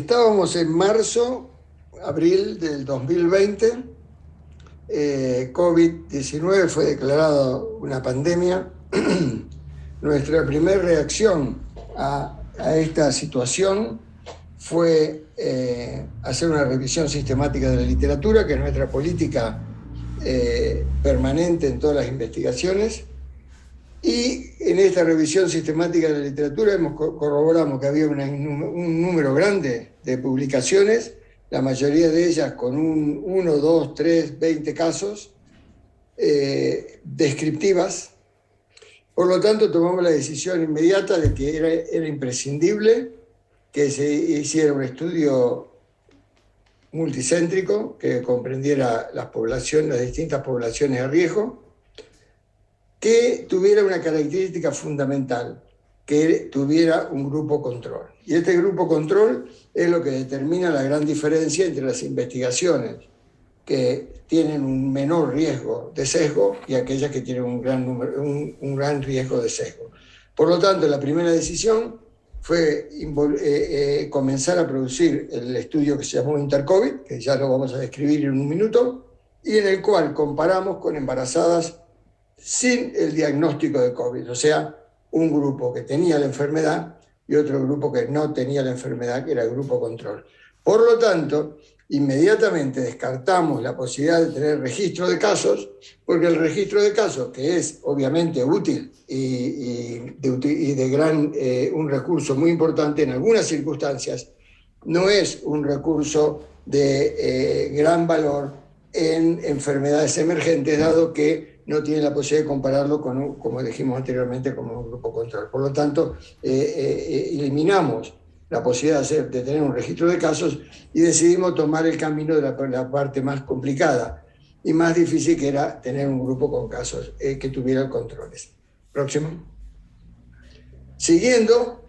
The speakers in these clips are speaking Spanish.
Estábamos en marzo, abril del 2020. COVID-19 fue declarado una pandemia. Nuestra primera reacción a esta situación fue hacer una revisión sistemática de la literatura, que es nuestra política permanente en todas las investigaciones. Y en esta revisión sistemática de la literatura corroboramos que había un número grande de publicaciones, la mayoría de ellas con 1, 2, 3, 20 casos descriptivas. Por lo tanto, tomamos la decisión inmediata de que era imprescindible que se hiciera un estudio multicéntrico que comprendiera las distintas poblaciones de riesgo, que tuviera una característica fundamental, que tuviera un grupo control. Y este grupo control es lo que determina la gran diferencia entre las investigaciones que tienen un menor riesgo de sesgo y aquellas que tienen un gran riesgo de sesgo. Por lo tanto, la primera decisión fue comenzar a producir el estudio que se llamó Intercovid, que ya lo vamos a describir en un minuto, y en el cual comparamos con embarazadas sin el diagnóstico de COVID, o sea, un grupo que tenía la enfermedad y otro grupo que no tenía la enfermedad, que era el grupo control. Por lo tanto, inmediatamente descartamos la posibilidad de tener registro de casos, porque el registro de casos, que es obviamente útil y un recurso muy importante en algunas circunstancias, no es un recurso de gran valor en enfermedades emergentes, dado que no tiene la posibilidad de compararlo con, como dijimos anteriormente, como un grupo control. Por lo tanto, eliminamos la posibilidad de tener un registro de casos y decidimos tomar el camino de la parte más complicada y más difícil, que era tener un grupo con casos que tuvieran controles. Próximo. Siguiendo,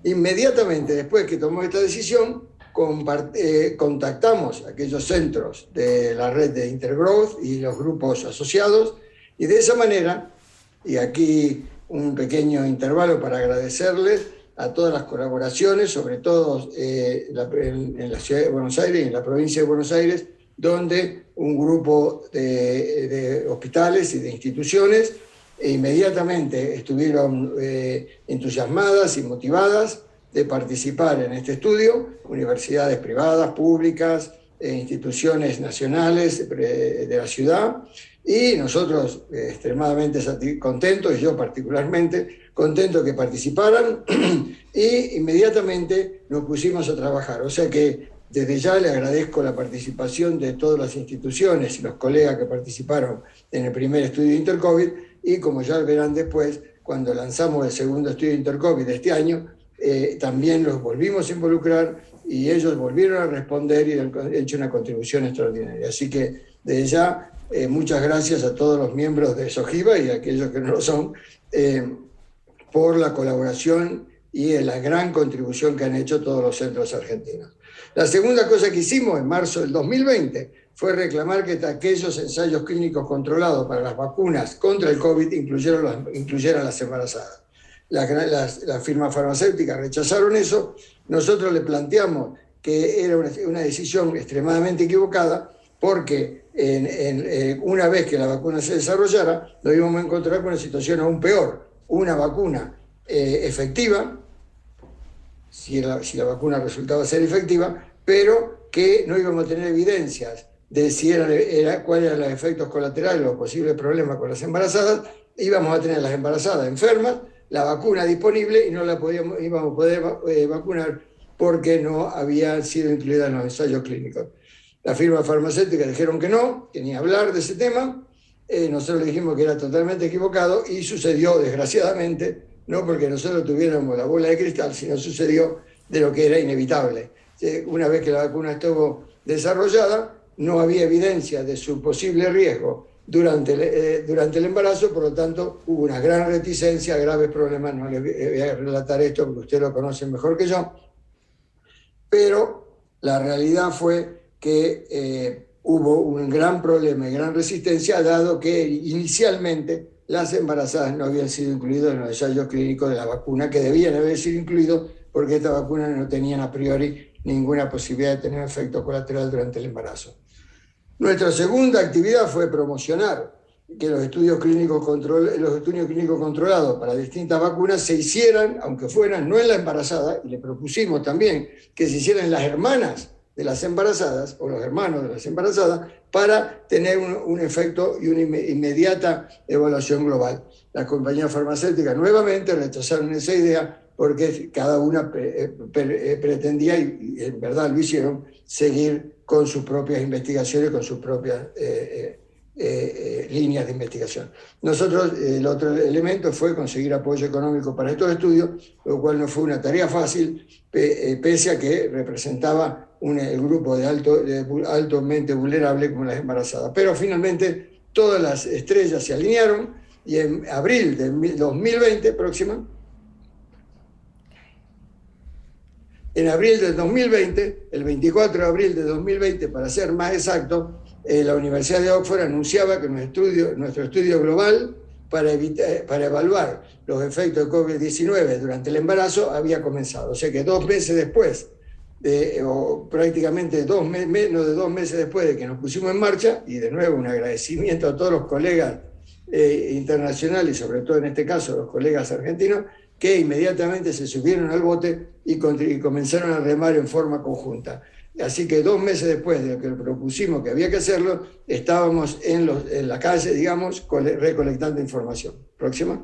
inmediatamente después que tomó esta decisión, contactamos a aquellos centros de la red de Intergrowth y los grupos asociados, y de esa manera, y aquí un pequeño intervalo para agradecerles a todas las colaboraciones, sobre todo en la ciudad de Buenos Aires y en la provincia de Buenos Aires, donde un grupo de hospitales y de instituciones inmediatamente estuvieron entusiasmadas y motivadas de participar en este estudio, universidades privadas, públicas, instituciones nacionales de la ciudad, y nosotros extremadamente contentos, y yo particularmente contento que participaran, y inmediatamente nos pusimos a trabajar. O sea que desde ya le agradezco la participación de todas las instituciones y los colegas que participaron en el primer estudio de Intercovid, y como ya verán después, cuando lanzamos el segundo estudio de Intercovid de este año, también los volvimos a involucrar y ellos volvieron a responder y han hecho una contribución extraordinaria. Así que desde ya, muchas gracias a todos los miembros de SOGIVA y a aquellos que no lo son, por la colaboración y la gran contribución que han hecho todos los centros argentinos. La segunda cosa que hicimos en marzo del 2020 fue reclamar que aquellos ensayos clínicos controlados para las vacunas contra el COVID incluyeran las embarazadas. Las firmas farmacéuticas rechazaron eso. Nosotros le planteamos que era una decisión extremadamente equivocada, porque una vez que la vacuna se desarrollara, nos íbamos a encontrar con una situación aún peor. Una vacuna efectiva, si la vacuna resultaba ser efectiva, pero que no íbamos a tener evidencias de cuáles eran los efectos colaterales o posibles problemas con las embarazadas. Íbamos a tener a las embarazadas enfermas, la vacuna disponible, y no la íbamos a poder vacunar porque no había sido incluida en los ensayos clínicos. Las firmas farmacéuticas dijeron que no, que ni hablar de ese tema. Nosotros le dijimos que era totalmente equivocado, y sucedió, desgraciadamente, no porque nosotros tuviéramos la bola de cristal, sino sucedió de lo que era inevitable. Una vez que la vacuna estuvo desarrollada, no había evidencia de su posible riesgo durante el embarazo. Por lo tanto, hubo una gran reticencia, graves problemas. No les voy a relatar esto porque usted lo conoce mejor que yo, pero la realidad fue que hubo un gran problema y gran resistencia, dado que inicialmente las embarazadas no habían sido incluidas en los ensayos clínicos de la vacuna, que debían haber sido incluidos porque esta vacuna no tenían a priori ninguna posibilidad de tener efecto colateral durante el embarazo. Nuestra segunda actividad fue promocionar que los estudios clínicos controlados para distintas vacunas se hicieran, aunque fueran no en la embarazada, y le propusimos también que se hicieran las hermanas de las embarazadas o los hermanos de las embarazadas para tener un efecto y una inmediata evaluación global. Las compañías farmacéuticas nuevamente rechazaron esa idea porque cada una pretendía, y en verdad lo hicieron, seguir con sus propias investigaciones, con sus propias líneas de investigación. Nosotros, el otro elemento fue conseguir apoyo económico para estos estudios, lo cual no fue una tarea fácil, pese a que representaba el grupo de altamente vulnerable como las embarazadas. Pero finalmente todas las estrellas se alinearon y en abril de 2020, en abril del 2020, el 24 de abril de 2020, para ser más exacto, la Universidad de Oxford anunciaba que nuestro estudio global para evaluar los efectos de COVID-19 durante el embarazo había comenzado. O sea que 2 meses después, o prácticamente menos de 2 meses después de que nos pusimos en marcha, y de nuevo un agradecimiento a todos los colegas internacionales, y sobre todo en este caso los colegas argentinos, que inmediatamente se subieron al bote y comenzaron a remar en forma conjunta. Así que 2 meses después de que propusimos que había que hacerlo, estábamos en la calle, digamos, recolectando información. Próxima.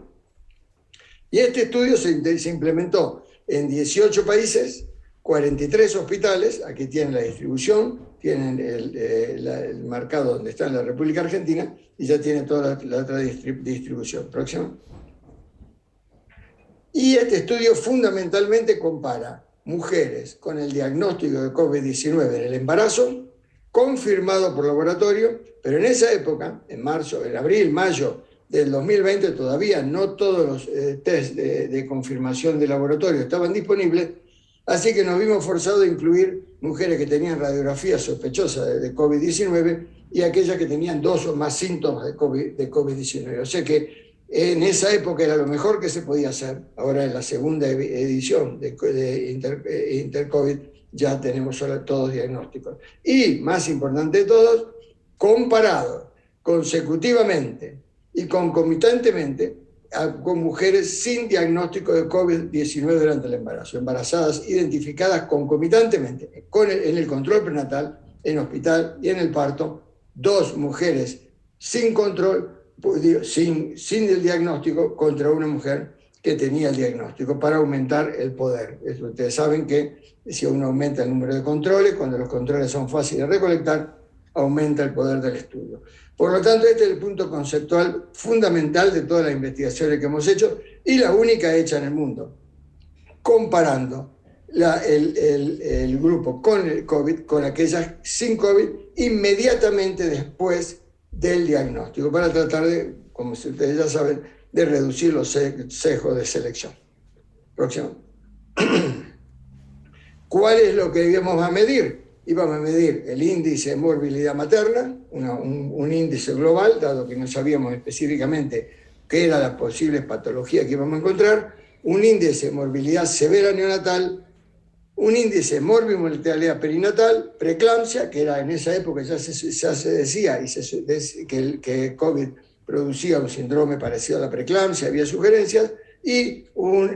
Y este estudio se implementó en 18 países, 43 hospitales, aquí tienen la distribución, tienen el marcado donde está en la República Argentina, y ya tiene toda la otra distribución. Próxima. Y este estudio fundamentalmente compara mujeres con el diagnóstico de COVID-19 en el embarazo, confirmado por laboratorio, pero en esa época, en abril, mayo del 2020, todavía no todos los test de confirmación de laboratorio estaban disponibles, así que nos vimos forzados a incluir mujeres que tenían radiografía sospechosa de COVID-19 y aquellas que tenían 2 o más síntomas de COVID-19. O sea que en esa época era lo mejor que se podía hacer. Ahora en la segunda edición de Intercovid ya tenemos todos diagnósticos. Y, más importante de todos, comparado consecutivamente y concomitantemente con mujeres sin diagnóstico de COVID-19 durante el embarazo, embarazadas identificadas concomitantemente en el control prenatal, en hospital y en el parto, 2 mujeres sin control, sin el diagnóstico contra una mujer que tenía el diagnóstico, para aumentar el poder. Ustedes saben que si uno aumenta el número de controles, cuando los controles son fáciles de recolectar, aumenta el poder del estudio. Por lo tanto, este es el punto conceptual fundamental de todas las investigaciones que hemos hecho y la única hecha en el mundo, comparando el grupo con el COVID con aquellas sin COVID inmediatamente después del diagnóstico, para tratar de, como ustedes ya saben, de reducir los sesgos de selección. Próximo. ¿Cuál es lo que íbamos a medir? Íbamos a medir el índice de morbilidad materna, un índice global, dado que no sabíamos específicamente qué era la posible patología que íbamos a encontrar, un índice de morbilidad severa neonatal, un índice de morbimortalidad perinatal, preeclampsia, que era en esa época ya se decía que COVID producía un síndrome parecido a la preeclampsia, había sugerencias, y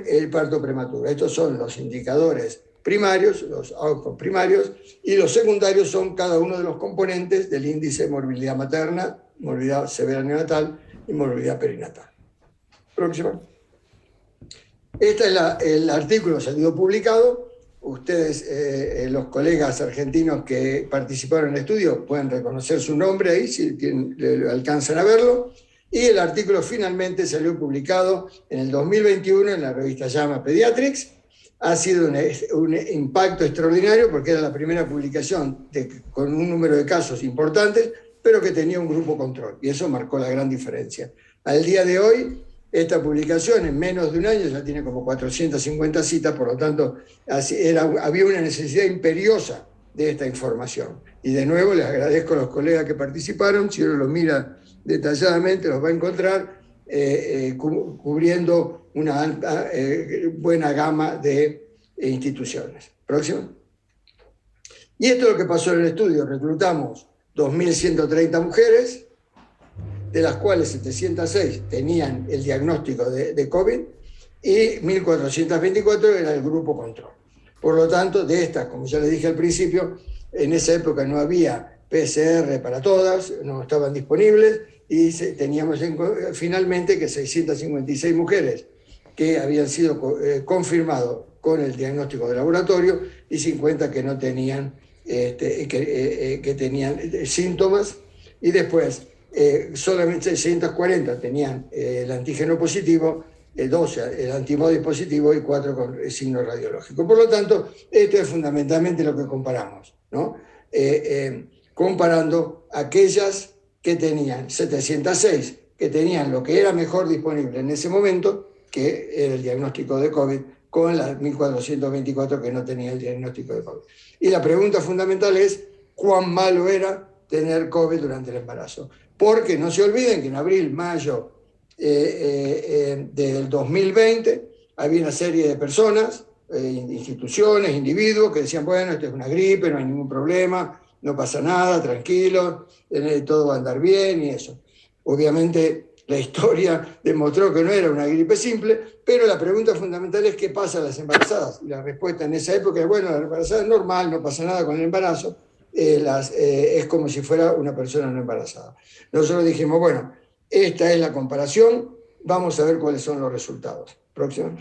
el parto prematuro. Estos son los indicadores primarios, los outcomes primarios, y los secundarios son cada uno de los componentes del índice de morbilidad materna, morbilidad severa neonatal y morbilidad perinatal. Próxima. Este es el artículo salido publicado. Ustedes, los colegas argentinos que participaron en el estudio, pueden reconocer su nombre ahí, si alcanzan a verlo. Y el artículo finalmente salió publicado en el 2021 en la revista JAMA Pediatrics. Ha sido un impacto extraordinario porque era la primera publicación con un número de casos importantes, pero que tenía un grupo control. Y eso marcó la gran diferencia. Al día de hoy, esta publicación en menos de un año ya tiene como 450 citas, por lo tanto había una necesidad imperiosa de esta información. Y de nuevo les agradezco a los colegas que participaron. Si uno lo mira detalladamente los va a encontrar cubriendo una buena gama de instituciones. Próximo. Y esto es lo que pasó en el estudio. Reclutamos 2.130 mujeres, de las cuales 706 tenían el diagnóstico de COVID y 1.424 era el grupo control. Por lo tanto, de estas, como ya les dije al principio, en esa época no había PCR para todas, no estaban disponibles y teníamos finalmente que 656 mujeres que habían sido confirmados con el diagnóstico de laboratorio y 50 que no tenían, que tenían síntomas, y después solamente 640 tenían el antígeno positivo, 12 el antibody positivo y 4 con signo radiológico. Por lo tanto, esto es fundamentalmente lo que comparamos, ¿no? Comparando aquellas que tenían 706, que tenían lo que era mejor disponible en ese momento, que era el diagnóstico de COVID, con las 1.424 que no tenían el diagnóstico de COVID. Y la pregunta fundamental es, ¿cuán malo era tener COVID durante el embarazo? Porque no se olviden que en abril, mayo del 2020 había una serie de personas, instituciones, individuos que decían, bueno, esto es una gripe, no hay ningún problema, no pasa nada, tranquilo, todo va a andar bien y eso. Obviamente la historia demostró que no era una gripe simple, pero la pregunta fundamental es qué pasa a las embarazadas. Y la respuesta en esa época es, bueno, la embarazada es normal, no pasa nada con el embarazo, es como si fuera una persona no embarazada. Nosotros dijimos, bueno, esta es la comparación, vamos a ver cuáles son los resultados. Próximo.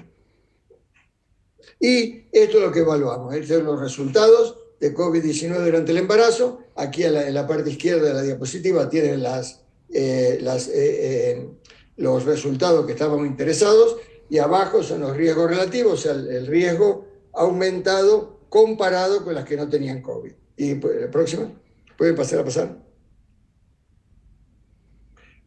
Y esto es lo que evaluamos, estos son los resultados de COVID-19 durante el embarazo. Aquí en la parte izquierda de la diapositiva tienen los resultados que estábamos interesados, y abajo son los riesgos relativos, o sea, el riesgo aumentado comparado con las que no tenían COVID. Y la próxima, ¿pueden pasar a pasar?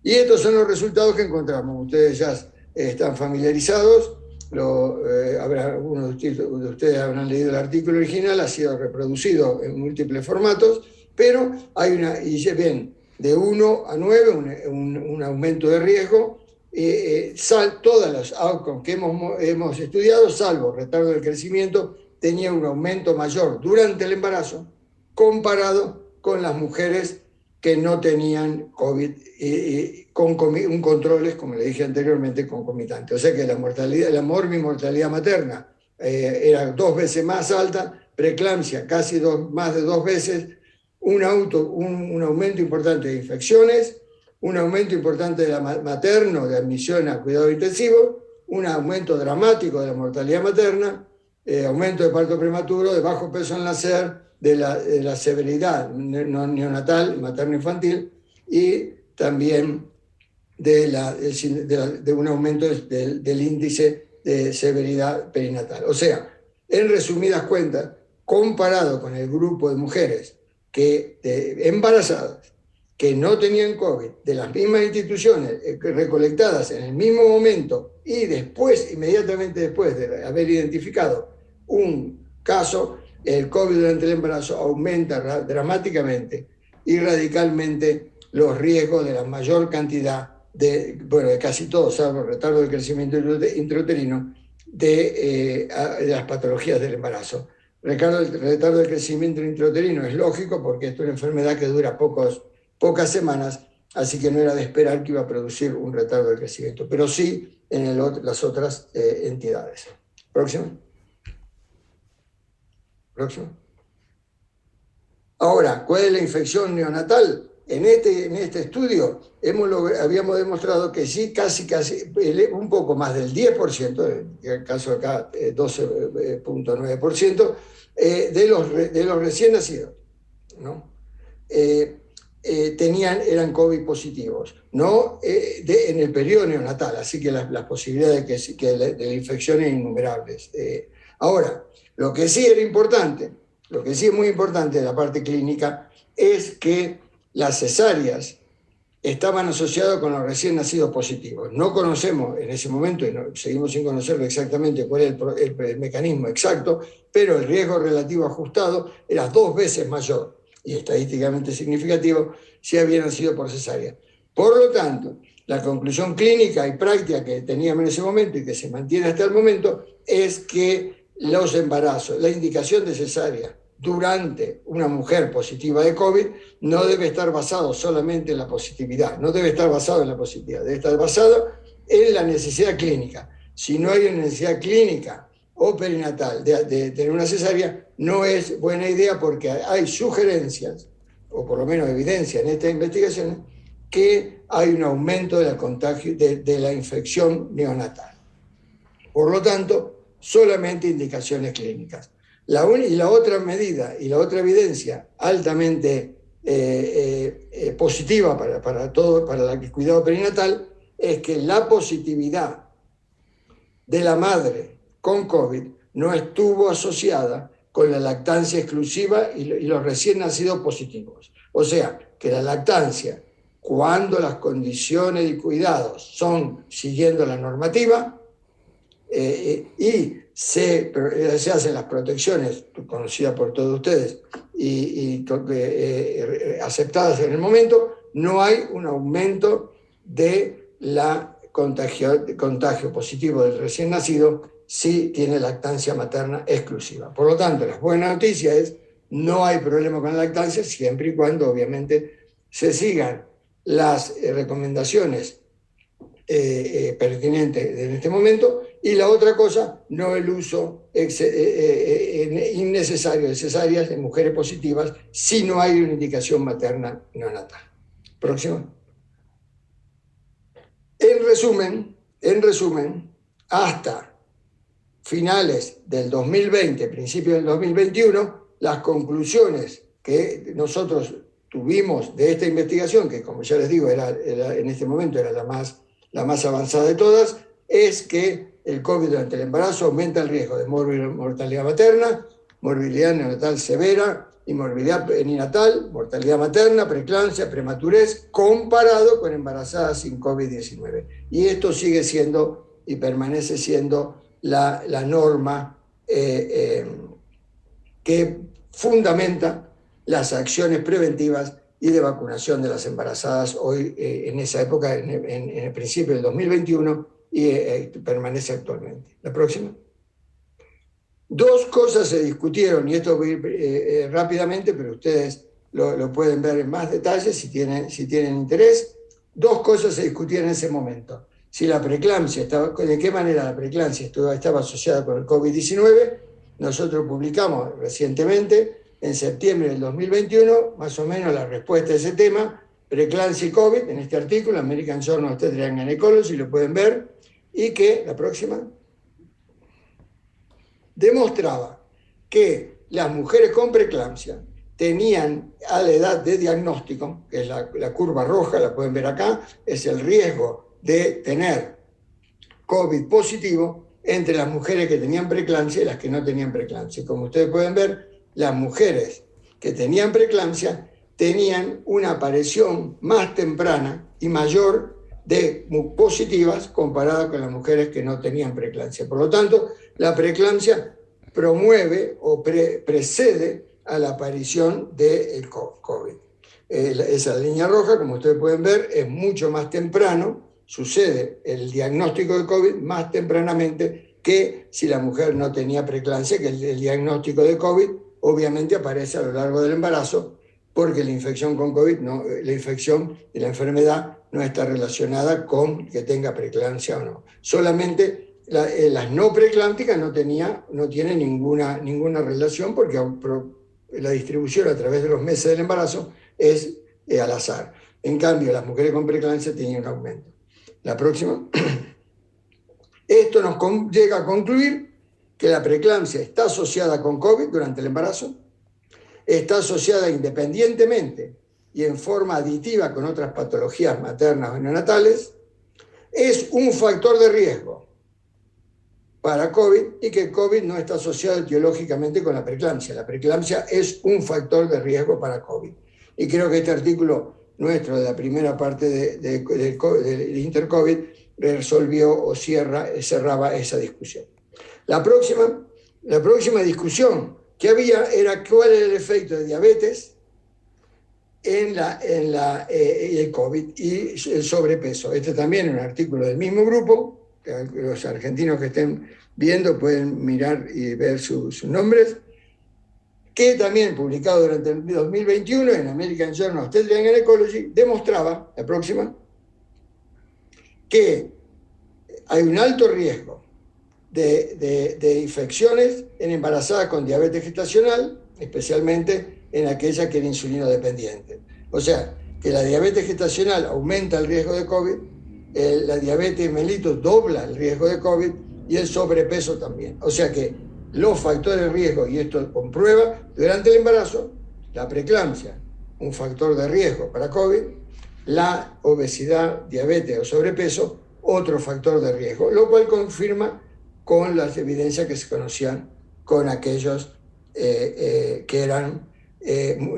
Y estos son los resultados que encontramos. Ustedes ya están familiarizados, algunos de ustedes habrán leído el artículo original, ha sido reproducido en múltiples formatos, pero hay y se ven de 1 a 9 un aumento de riesgo. Todas las outcomes que hemos estudiado, salvo retardo del crecimiento, tenían un aumento mayor durante el embarazo comparado con las mujeres que no tenían COVID con controles, como le dije anteriormente, concomitantes. O sea que la morbimortalidad materna era 2 veces más alta, preeclampsia casi más de 2 veces, un aumento importante de infecciones, un aumento importante de la materno, de admisión a cuidado intensivo, un aumento dramático de la mortalidad materna, aumento de parto prematuro, de bajo peso al nacer, de la severidad neonatal, materno-infantil, y también de un aumento del índice de severidad perinatal. O sea, en resumidas cuentas, comparado con el grupo de mujeres embarazadas que no tenían COVID, de las mismas instituciones recolectadas en el mismo momento y después, inmediatamente después de haber identificado un caso, el COVID durante el embarazo aumenta dramáticamente y radicalmente los riesgos de la mayor cantidad de casi todos, salvo retardo del crecimiento intrauterino, de las patologías del embarazo. Retardo del crecimiento intrauterino es lógico porque esto es una enfermedad que dura pocas semanas, así que no era de esperar que iba a producir un retardo del crecimiento, pero sí en las otras entidades. Próximo. Ahora, ¿cuál es la infección neonatal? En este estudio habíamos demostrado que sí, casi un poco más del 10%, en el caso acá 12.9%, de los recién nacidos, ¿no? Eran COVID positivos, ¿no? En el periodo neonatal, así que las posibilidades de la infección eran innumerables. Ahora, lo que sí es muy importante de la parte clínica es que las cesáreas estaban asociadas con los recién nacidos positivos. No conocemos en ese momento, y seguimos sin conocerlo exactamente cuál es el mecanismo exacto, pero el riesgo relativo ajustado era 2 veces mayor y estadísticamente significativo si habían nacido por cesárea. Por lo tanto, la conclusión clínica y práctica que teníamos en ese momento y que se mantiene hasta el momento es que los embarazos, la indicación de cesárea durante una mujer positiva de COVID no debe estar basado solamente en la positividad, no debe estar basado en la positividad, debe estar basado en la necesidad clínica. Si no hay una necesidad clínica o perinatal de tener una cesárea, no es buena idea porque hay sugerencias, o por lo menos evidencia en estas investigaciones, que hay un aumento de la contagio, de la infección neonatal. Por lo tanto, solamente indicaciones clínicas. Y la otra medida y la otra evidencia altamente positiva para el cuidado perinatal es que la positividad de la madre con COVID no estuvo asociada con la lactancia exclusiva y los recién nacidos positivos. O sea, que la lactancia, cuando las condiciones de cuidado son siguiendo la normativa, y se hacen las protecciones conocidas por todos ustedes y aceptadas en el momento, no hay un aumento de la contagio positivo del recién nacido si tiene lactancia materna exclusiva. Por lo tanto, la buena noticia es no hay problema con la lactancia siempre y cuando obviamente se sigan las recomendaciones pertinente en este momento, y la otra cosa, no el uso innecesario de cesáreas en mujeres positivas si no hay una indicación materna neonatal. Próximo. En resumen, hasta finales del 2020, principios del 2021, las conclusiones que nosotros tuvimos de esta investigación, que como ya les digo, en este momento era la más avanzada de todas, es que el COVID durante el embarazo aumenta el riesgo de mortalidad materna, morbilidad neonatal severa y morbilidad perinatal, mortalidad materna, preeclampsia, prematurez, comparado con embarazadas sin COVID-19. Y esto sigue siendo y permanece siendo la norma que fundamenta las acciones preventivas y de vacunación de las embarazadas hoy, en esa época, en el principio del 2021, y permanece actualmente. La próxima. Dos cosas se discutieron, y esto voy a ir rápidamente, pero ustedes lo pueden ver en más detalle si tienen interés. Dos cosas se discutieron en ese momento. Si la preeclampsia de qué manera la preeclampsia estaba asociada con el COVID-19. Nosotros publicamos recientemente, en septiembre del 2021, más o menos la respuesta a ese tema, preeclampsia y COVID, en este artículo, American Journal of Obstetrics and Gynecology, lo pueden ver, y que, la próxima, demostraba que las mujeres con preeclampsia tenían a la edad de diagnóstico, que es la curva roja, la pueden ver acá, es el riesgo de tener COVID positivo entre las mujeres que tenían preeclampsia y las que no tenían preeclampsia. Como ustedes pueden ver, las mujeres que tenían preeclampsia tenían una aparición más temprana y mayor de positivas comparada con las mujeres que no tenían preeclampsia. Por lo tanto, la preeclampsia promueve o precede a la aparición del COVID. Esa línea roja, como ustedes pueden ver, es mucho más temprano, sucede el diagnóstico de COVID más tempranamente que si la mujer no tenía preeclampsia, que el diagnóstico de COVID obviamente aparece a lo largo del embarazo, porque la infección con COVID, la infección y la enfermedad no está relacionada con que tenga preeclampsia o no. Solamente las no preeclámpticas no tienen ninguna relación, porque la distribución a través de los meses del embarazo es al azar. En cambio, las mujeres con preeclampsia tenían un aumento. La próxima. Esto nos llega a concluir que la preeclampsia está asociada con COVID durante el embarazo, está asociada independientemente y en forma aditiva con otras patologías maternas o neonatales, es un factor de riesgo para COVID y que el COVID no está asociado etiológicamente con la preeclampsia. La preeclampsia es un factor de riesgo para COVID. Y creo que este artículo nuestro de la primera parte del Intercovid resolvió o cerraba esa discusión. La próxima discusión que había era cuál era el efecto de diabetes en el COVID y el sobrepeso. Este también es un artículo del mismo grupo, que los argentinos que estén viendo pueden mirar y ver sus nombres, que también publicado durante el 2021 en American Journal of Obstetrics and Gynecology, demostraba, la próxima, que hay un alto riesgo de infecciones en embarazadas con diabetes gestacional, especialmente en aquellas que eran insulino dependientes. O sea, que la diabetes gestacional aumenta el riesgo de COVID, la diabetes mellitus dobla el riesgo de COVID y el sobrepeso también. O sea que los factores de riesgo, y esto comprueba, durante el embarazo, la preeclampsia, un factor de riesgo para COVID, la obesidad, diabetes o sobrepeso, otro factor de riesgo, lo cual confirma con las evidencias que se conocían con aquellos que eran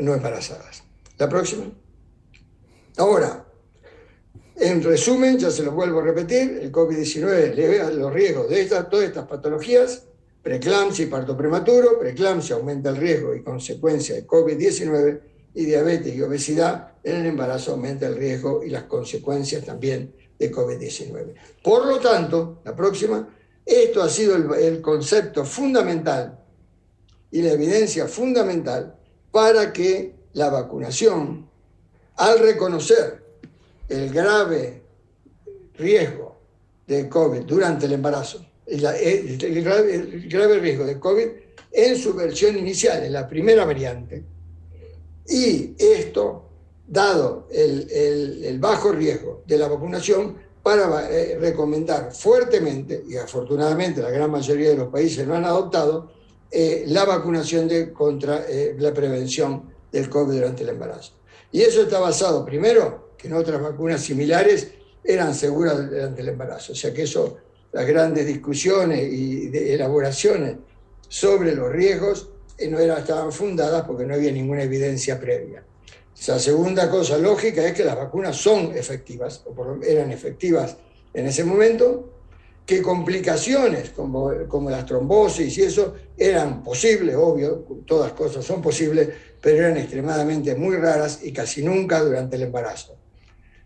no embarazadas. La próxima. Ahora, en resumen, ya se los vuelvo a repetir, el COVID-19 eleva los riesgos de todas estas patologías, preeclampsia y parto prematuro. Preeclampsia aumenta el riesgo y consecuencia de COVID-19, y diabetes y obesidad en el embarazo aumenta el riesgo y las consecuencias también de COVID-19. Por lo tanto, la próxima, esto ha sido el concepto fundamental y la evidencia fundamental para que la vacunación, al reconocer el grave riesgo de COVID durante el embarazo, el grave riesgo de COVID en su versión inicial, en la primera variante, y esto, dado el bajo riesgo de la vacunación, para recomendar fuertemente, y afortunadamente la gran mayoría de los países lo han adoptado, la vacunación contra la prevención del COVID durante el embarazo. Y eso está basado, primero, que en otras vacunas similares eran seguras durante el embarazo. O sea que eso, las grandes discusiones y elaboraciones sobre los riesgos no estaban fundadas porque no había ninguna evidencia previa. La segunda cosa lógica es que las vacunas son efectivas, o eran efectivas en ese momento, que complicaciones como las trombosis y eso eran posibles, obvio, todas cosas son posibles, pero eran extremadamente muy raras y casi nunca durante el embarazo.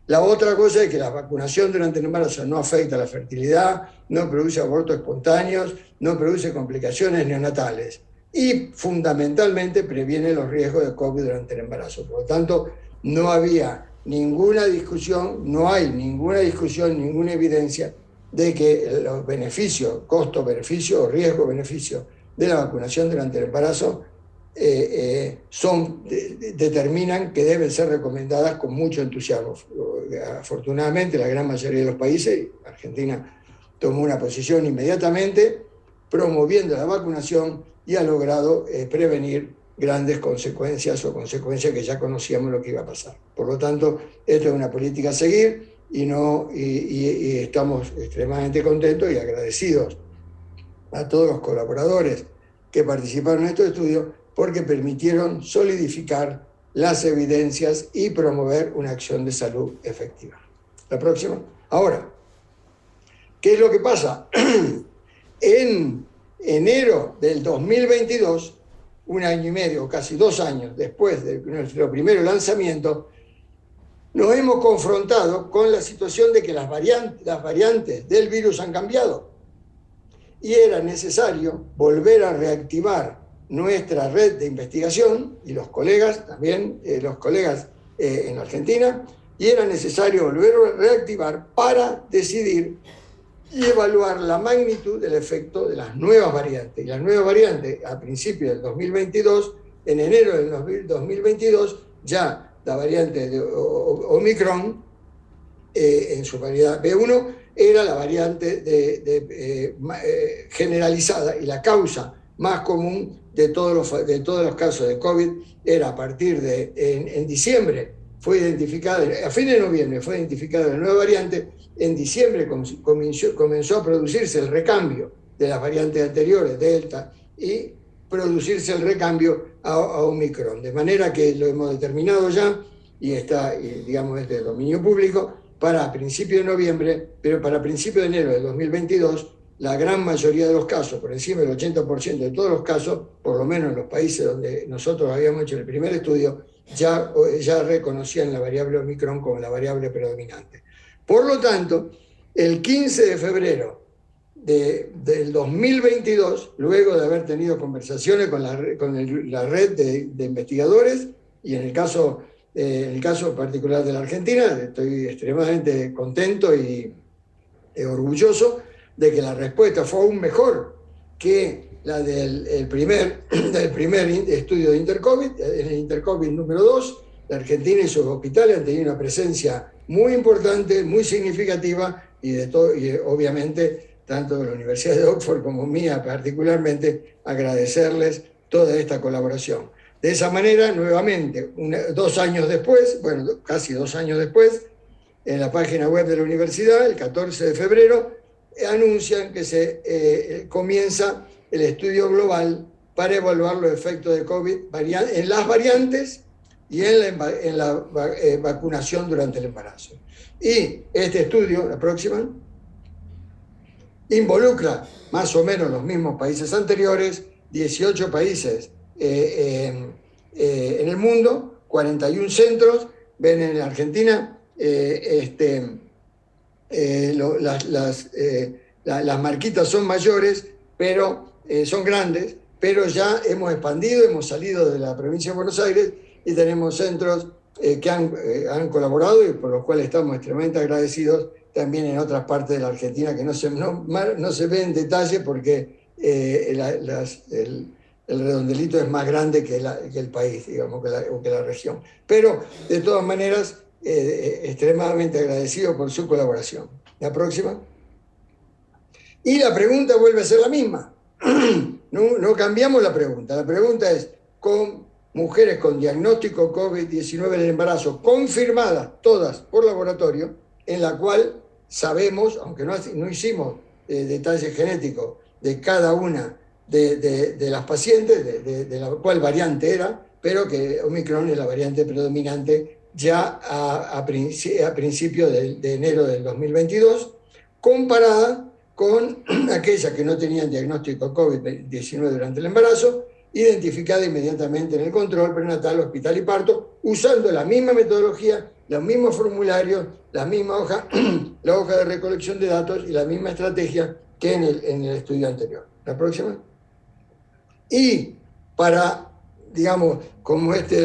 La otra cosa es que la vacunación durante el embarazo no afecta a la fertilidad, no produce abortos espontáneos, no produce complicaciones neonatales y fundamentalmente previene los riesgos de COVID durante el embarazo. Por lo tanto, no había ninguna discusión, no hay ninguna discusión, ninguna evidencia de que los beneficios, costo-beneficio o riesgo-beneficio de la vacunación durante el embarazo determinan que deben ser recomendadas con mucho entusiasmo. Afortunadamente, la gran mayoría de los países, Argentina tomó una posición inmediatamente promoviendo la vacunación y ha logrado prevenir grandes consecuencias o consecuencias que ya conocíamos lo que iba a pasar. Por lo tanto, esto es una política a seguir y estamos extremadamente contentos y agradecidos a todos los colaboradores que participaron en estos estudios porque permitieron solidificar las evidencias y promover una acción de salud efectiva. La próxima. Ahora, ¿qué es lo que pasa? En enero del 2022, un año y medio, casi 2 años después de nuestro primer lanzamiento, nos hemos confrontado con la situación de que las variantes del virus han cambiado y era necesario volver a reactivar nuestra red de investigación y los colegas, también los colegas en Argentina, y era necesario volver a reactivar para decidir y evaluar la magnitud del efecto de las nuevas variantes. Y las nuevas variantes, a principios del 2022, en enero del 2022, ya la variante de Omicron, en su variedad B1, era la variante generalizada y la causa más común de todos los casos de COVID era a partir de, en diciembre, fue identificada, a fines de noviembre fue identificada la nueva variante, en diciembre comenzó a producirse el recambio de las variantes anteriores, Delta, y producirse el recambio a Omicron. De manera que lo hemos determinado ya y está, digamos, es de dominio público, para principios de noviembre, pero para principios de enero de 2022, la gran mayoría de los casos, por encima del 80% de todos los casos, por lo menos en los países donde nosotros habíamos hecho el primer estudio, ya reconocían la variable Omicron como la variable predominante. Por lo tanto, el 15 de febrero del 2022, luego de haber tenido conversaciones con la red de investigadores, y en el caso particular de la Argentina, estoy extremadamente contento y orgulloso de que la respuesta fue aún mejor que la del primer estudio de Intercovid. En el Intercovid número 2, la Argentina y sus hospitales han tenido una presencia muy importante, muy significativa, y obviamente tanto de la Universidad de Oxford como mía particularmente, agradecerles toda esta colaboración. De esa manera, nuevamente, 2 años después, bueno, casi 2 años después, en la página web de la universidad, el 14 de febrero, anuncian que se comienza el estudio global para evaluar los efectos de COVID en las variantes y en la vacunación durante el embarazo. Y este estudio, la próxima, involucra más o menos los mismos países anteriores, 18 países en el mundo, 41 centros. Ven en la Argentina las marquitas son mayores, pero son grandes, pero ya hemos expandido, hemos salido de la provincia de Buenos Aires y tenemos centros que han colaborado y por los cuales estamos extremadamente agradecidos también en otras partes de la Argentina que no se ve en detalle porque el redondelito es más grande que el país, digamos, que la región. Pero, de todas maneras, extremadamente agradecido por su colaboración. La próxima. Y la pregunta vuelve a ser la misma. No cambiamos la pregunta. La pregunta es, con mujeres con diagnóstico COVID-19 en el embarazo, confirmadas todas por laboratorio, en la cual sabemos, aunque no hicimos detalle genético de cada una de las pacientes, de la cual variante era, pero que Omicron es la variante predominante ya a principios de enero del 2022, comparada con aquellas que no tenían diagnóstico COVID-19 durante el embarazo, identificada inmediatamente en el control prenatal, hospital y parto, usando la misma metodología, los mismos formularios, la misma hoja, la hoja de recolección de datos y la misma estrategia que en el estudio anterior. La próxima. Y para, digamos, como esta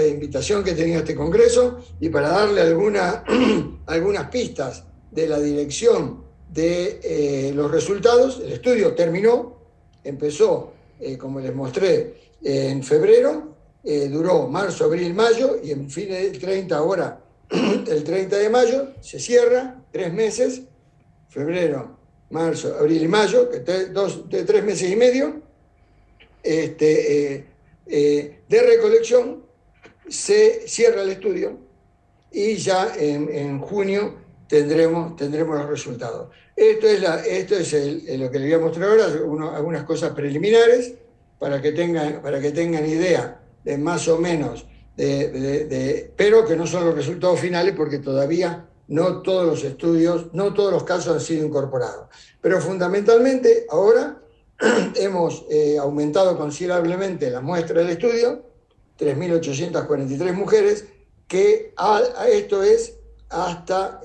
invitación que tenía este congreso, y para darle algunas pistas de la dirección de los resultados, el estudio terminó, empezó, como les mostré, en febrero, duró marzo, abril, mayo, y en fin del 30 ahora, el 30 de mayo, se cierra, 3 meses, febrero, marzo, abril y mayo, que 3 meses y medio, de recolección, se cierra el estudio y ya en junio tendremos los resultados. Esto es lo que les voy a mostrar ahora, algunas cosas preliminares para que tengan idea de más o menos, pero que no son los resultados finales porque todavía no todos los estudios, no todos los casos han sido incorporados. Pero fundamentalmente ahora hemos aumentado considerablemente la muestra del estudio, 3.843 mujeres, que esto es hasta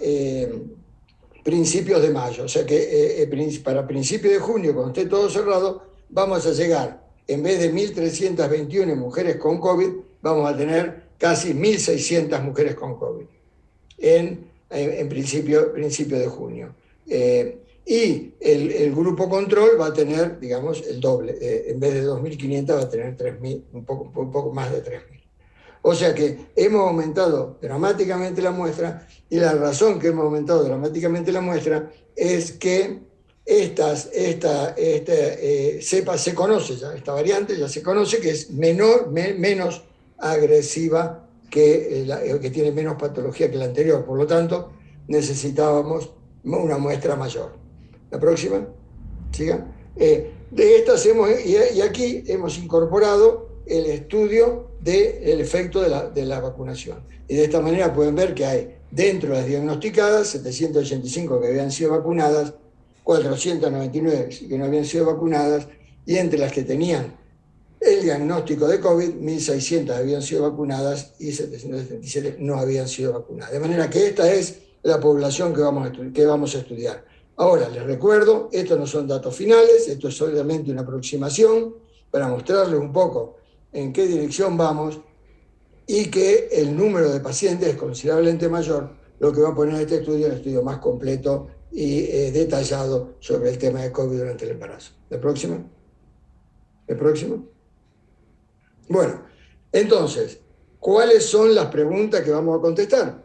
principios de mayo. O sea que para principios de junio, cuando esté todo cerrado, vamos a llegar, en vez de 1.321 mujeres con COVID, vamos a tener casi 1.600 mujeres con COVID en principio de junio. Y el grupo control va a tener, digamos, el doble. En vez de 2.500 va a tener 3.000, un poco más de 3.000. O sea que hemos aumentado dramáticamente la muestra, y la razón que hemos aumentado dramáticamente la muestra es que esta cepa se conoce ya, esta variante ya se conoce que es menos agresiva, que tiene menos patología que la anterior. Por lo tanto, necesitábamos una muestra mayor. La próxima, sigan. De estas y aquí hemos incorporado el estudio del efecto de la vacunación. Y de esta manera pueden ver que hay dentro de las diagnosticadas 785 que habían sido vacunadas, 499 que no habían sido vacunadas, y entre las que tenían el diagnóstico de COVID, 1.600 habían sido vacunadas y 777 no habían sido vacunadas. De manera que esta es la población que vamos a estudiar. Ahora, les recuerdo, estos no son datos finales, esto es solamente una aproximación para mostrarles un poco en qué dirección vamos y que el número de pacientes es considerablemente mayor, lo que va a poner este estudio un estudio más completo y detallado sobre el tema de COVID durante el embarazo. ¿El próximo? ¿El próximo? Bueno, entonces, ¿cuáles son las preguntas que vamos a contestar?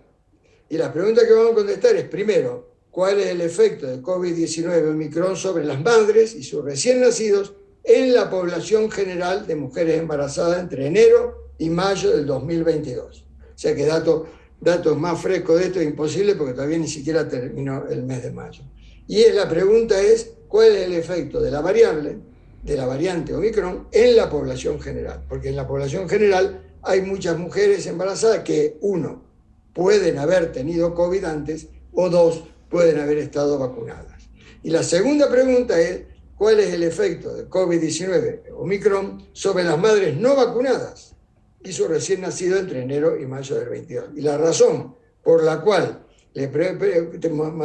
Y las preguntas que vamos a contestar es, primero, ¿cuál es el efecto de COVID-19 Omicron sobre las madres y sus recién nacidos en la población general de mujeres embarazadas entre enero y mayo del 2022? O sea que datos más frescos de esto es imposible porque todavía ni siquiera terminó el mes de mayo. Y la pregunta es, ¿cuál es el efecto de la variante Omicron en la población general? Porque en la población general hay muchas mujeres embarazadas que, uno, pueden haber tenido COVID antes, o dos, pueden haber estado vacunadas. Y la segunda pregunta es, ¿cuál es el efecto de COVID-19 Omicron sobre las madres no vacunadas y su recién nacido entre enero y mayo del 22? Y la razón por la cual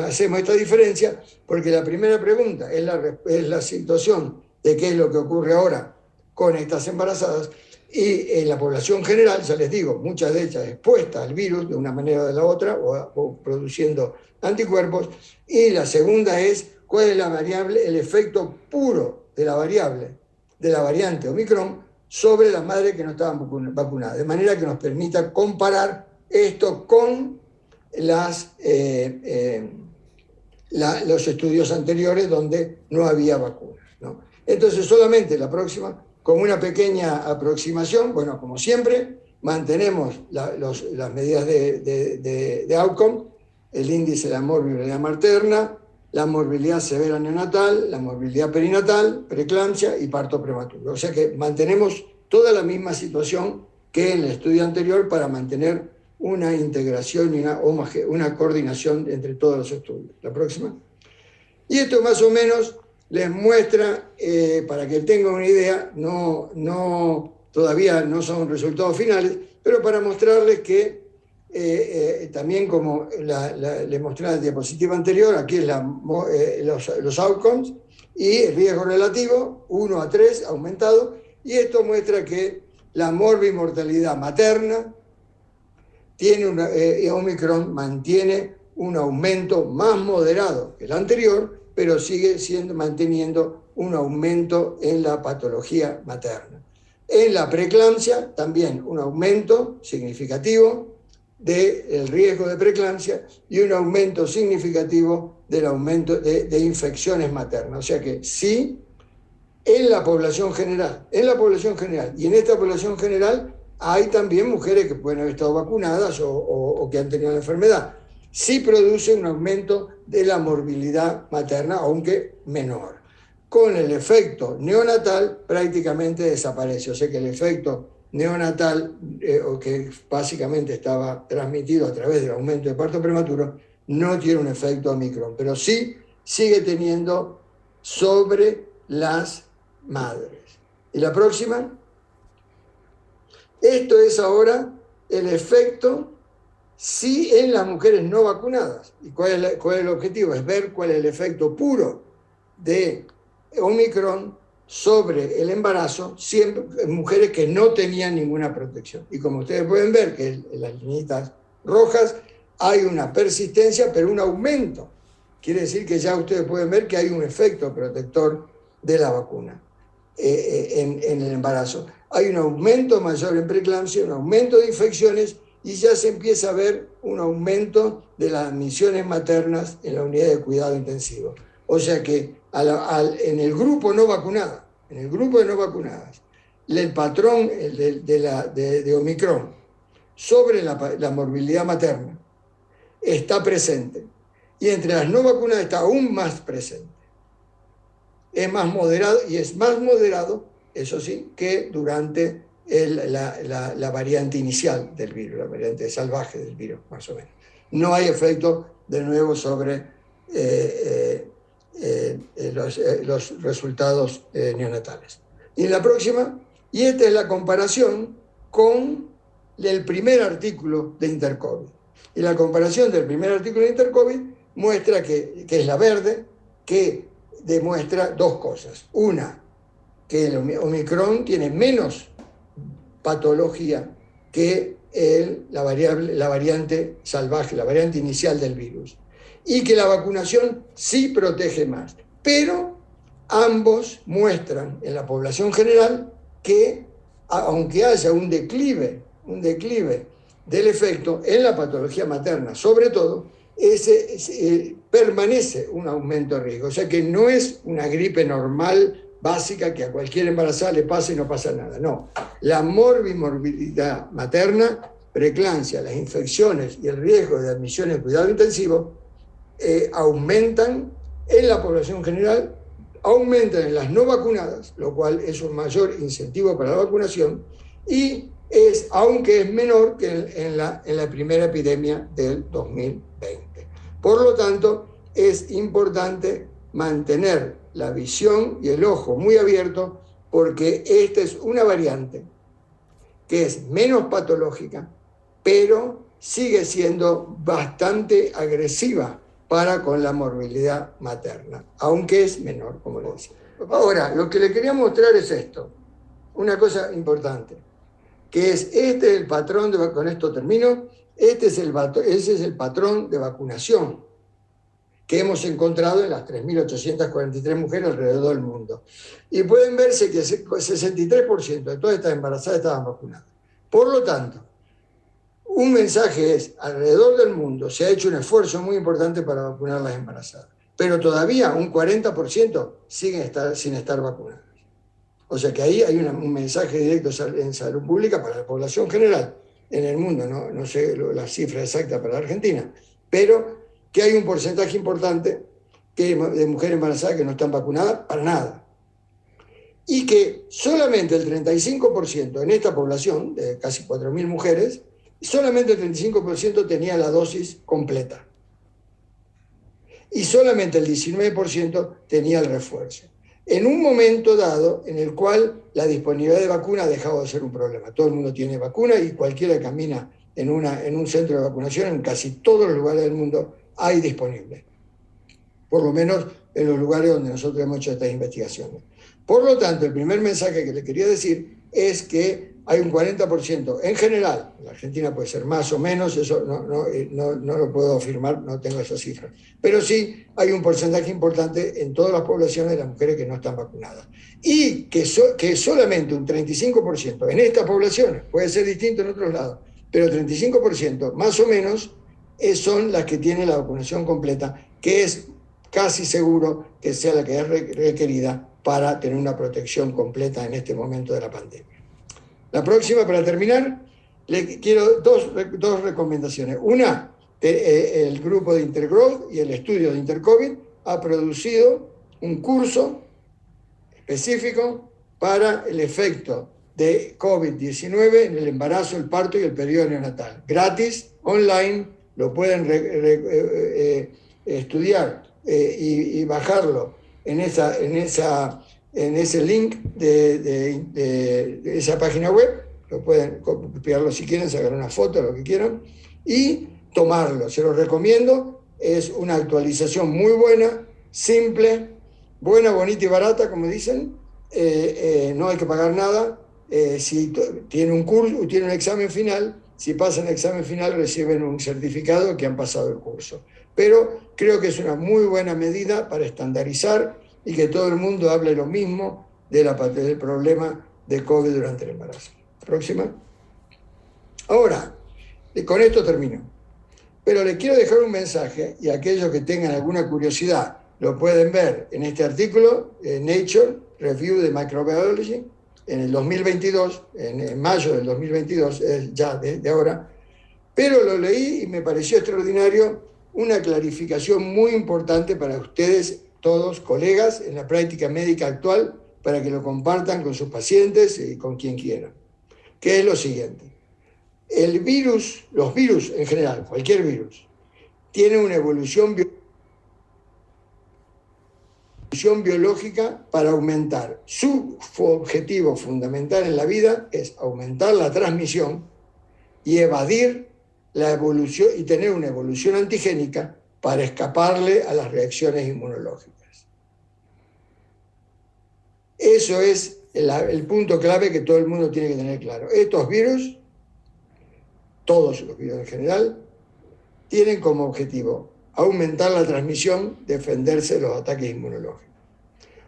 hacemos esta diferencia, porque la primera pregunta es la situación de qué es lo que ocurre ahora con estas embarazadas, y en la población general, ya les digo, muchas de ellas expuestas al virus de una manera o de la otra, o produciendo anticuerpos. Y la segunda es cuál es la variable, el efecto puro de la variante Omicron sobre las madres que no estaban vacunadas, de manera que nos permita comparar esto con los estudios anteriores donde no había vacunas, ¿no? Entonces, solamente la próxima, con una pequeña aproximación, bueno, como siempre, mantenemos las medidas de outcome, el índice de la morbilidad materna, la morbilidad severa neonatal, la morbilidad perinatal, preeclampsia y parto prematuro. O sea que mantenemos toda la misma situación que en el estudio anterior para mantener una integración y una coordinación entre todos los estudios. La próxima. Y esto más o menos les muestra, para que tengan una idea, todavía no son resultados finales, pero para mostrarles que también como les mostré en la diapositiva anterior, aquí es los outcomes y el riesgo relativo, 1 a 3 aumentado, y esto muestra que la morbimortalidad materna Omicron mantiene un aumento más moderado que el anterior, pero sigue manteniendo un aumento en la patología materna. En la preeclampsia también un aumento significativo del riesgo de preeclampsia y un aumento significativo del aumento de infecciones maternas. O sea que sí, en la población general y en esta población general hay también mujeres que pueden haber estado vacunadas o que han tenido la enfermedad. Sí produce un aumento de la morbilidad materna, aunque menor. Con el efecto neonatal prácticamente desaparece. O sea que el efecto neonatal, que básicamente estaba transmitido a través del aumento de parto prematuro, no tiene un efecto Omicron, pero sí sigue teniendo sobre las madres. ¿Y la próxima? Esto es ahora el efecto sí en las mujeres no vacunadas. ¿Y cuál es el objetivo? Es ver cuál es el efecto puro de Omicron sobre el embarazo siempre en mujeres que no tenían ninguna protección. Y como ustedes pueden ver, que en las lineitas rojas hay una persistencia, pero un aumento. Quiere decir que ya ustedes pueden ver que hay un efecto protector de la vacuna en el embarazo. Hay un aumento mayor en preeclampsia, un aumento de infecciones y ya se empieza a ver un aumento de las admisiones maternas en la unidad de cuidado intensivo. O sea que en el grupo no vacunado, el patrón de Omicron sobre la morbilidad materna está presente y entre las no vacunadas está aún más presente. Es más moderado, y es más moderado, eso sí, que durante la variante inicial del virus, la variante salvaje del virus, más o menos. No hay efecto, de nuevo, sobre los resultados neonatales. Y en la próxima, y esta es la comparación con el primer artículo de Intercovid. Y la comparación del primer artículo de Intercovid muestra que es la verde, que demuestra dos cosas. Una, que el Omicron tiene menos patología que la variante salvaje, la variante inicial del virus. Y que la vacunación sí protege más. Pero ambos muestran en la población general que, aunque haya un declive del efecto en la patología materna, sobre todo, permanece un aumento de riesgo. O sea que no es una gripe normal, básica, que a cualquier embarazada le pasa y no pasa nada. No, la morbilidad materna, preeclampsia, las infecciones y el riesgo de admisión en cuidado intensivo aumentan en la población general, aumentan en las no vacunadas, lo cual es un mayor incentivo para la vacunación, y aunque es menor que en la primera epidemia del 2020. Por lo tanto, es importante mantener la visión y el ojo muy abierto, porque esta es una variante que es menos patológica, pero sigue siendo bastante agresiva para con la morbilidad materna, aunque es menor, como le decía. Ahora, lo que le quería mostrar es esto, una cosa importante, que es el patrón, con esto termino, ese es el patrón de vacunación que hemos encontrado en las 3.843 mujeres alrededor del mundo. Y pueden verse que el 63% de todas estas embarazadas estaban vacunadas. Por lo tanto, un mensaje es, alrededor del mundo se ha hecho un esfuerzo muy importante para vacunar a las embarazadas, pero todavía un 40% siguen sin estar vacunadas. O sea que ahí hay un mensaje directo en salud pública para la población general en el mundo, no sé la cifra exacta para la Argentina, pero que hay un porcentaje importante de mujeres embarazadas que no están vacunadas para nada. Y que solamente el 35% en esta población, de casi 4.000 mujeres, solamente el 35% tenía la dosis completa. Y solamente el 19% tenía el refuerzo. En un momento dado en el cual la disponibilidad de vacuna ha dejado de ser un problema. Todo el mundo tiene vacuna y cualquiera que camina en un centro de vacunación, en casi todos los lugares del mundo, hay disponible. Por lo menos en los lugares donde nosotros hemos hecho estas investigaciones. Por lo tanto, el primer mensaje que le quería decir es que hay un 40% en general, en la Argentina puede ser más o menos, eso no lo puedo afirmar, no tengo esa cifra, pero sí hay un porcentaje importante en todas las poblaciones de las mujeres que no están vacunadas. Y que solamente un 35% en estas poblaciones, puede ser distinto en otros lados, pero 35% más o menos son las que tienen la vacunación completa, que es casi seguro que sea la que es requerida para tener una protección completa en este momento de la pandemia. La próxima, para terminar, le quiero dos recomendaciones. Una, el grupo de Intergrowth y el estudio de Intercovid ha producido un curso específico para el efecto de COVID-19 en el embarazo, el parto y el periodo neonatal. Gratis, online, lo pueden estudiar y bajarlo en ese link de esa página web. Lo pueden copiarlo si quieren, sacar una foto, lo que quieran, y tomarlo. Se los recomiendo. Es una actualización muy buena, simple, buena, bonita y barata, como dicen. No hay que pagar nada. Si tiene un curso, tiene un examen final, si pasan el examen final reciben un certificado que han pasado el curso. Pero creo que es una muy buena medida para estandarizar y que todo el mundo hable lo mismo del problema de COVID durante el embarazo. Próxima. Ahora, con esto termino. Pero les quiero dejar un mensaje, y aquellos que tengan alguna curiosidad lo pueden ver en este artículo, Nature Review de Microbiology, en el 2022, en mayo del 2022, ya de ahora, pero lo leí y me pareció extraordinario, una clarificación muy importante para ustedes, todos colegas, en la práctica médica actual, para que lo compartan con sus pacientes y con quien quieran, que es lo siguiente. Los virus en general, cualquier virus, tiene una evolución biológica para aumentar. Su objetivo fundamental en la vida es aumentar la transmisión y evadir la evolución y tener una evolución antigénica para escaparle a las reacciones inmunológicas. Eso es el punto clave que todo el mundo tiene que tener claro. Estos virus, todos los virus en general, tienen como objetivo aumentar la transmisión, defenderse de los ataques inmunológicos.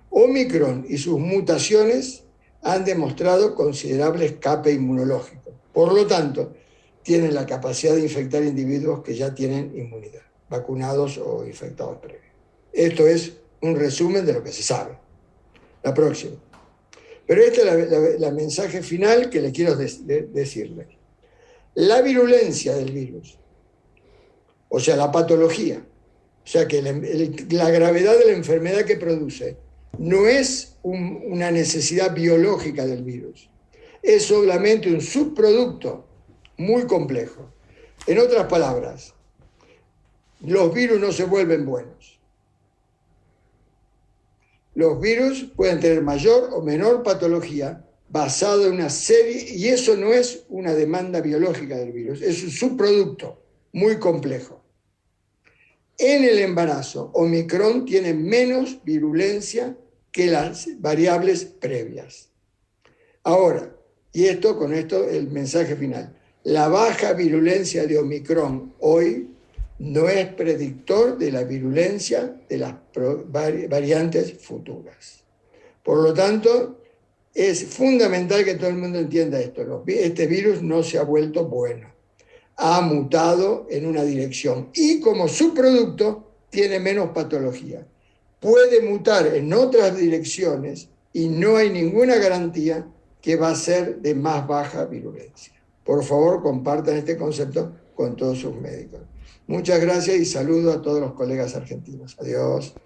Omicron y sus mutaciones han demostrado considerable escape inmunológico. Por lo tanto, tienen la capacidad de infectar individuos que ya tienen inmunidad, vacunados o infectados previos. Esto es un resumen de lo que se sabe. La próxima. Pero este es el mensaje final que le quiero decirle. La virulencia del virus, o sea, la patología, o sea, que la gravedad de la enfermedad que produce no es una necesidad biológica del virus, es solamente un subproducto muy complejo. En otras palabras, los virus no se vuelven buenos. Los virus pueden tener mayor o menor patología basada en una serie, y eso no es una demanda biológica del virus, es un subproducto muy complejo. En el embarazo, Omicron tiene menos virulencia que las variables previas. Ahora, con esto el mensaje final, la baja virulencia de Omicron hoy no es predictor de la virulencia de las variantes futuras. Por lo tanto, es fundamental que todo el mundo entienda esto. Este virus no se ha vuelto bueno. Ha mutado en una dirección y como subproducto tiene menos patología. Puede mutar en otras direcciones y no hay ninguna garantía que va a ser de más baja virulencia. Por favor, compartan este concepto con todos sus médicos. Muchas gracias y saludo a todos los colegas argentinos. Adiós.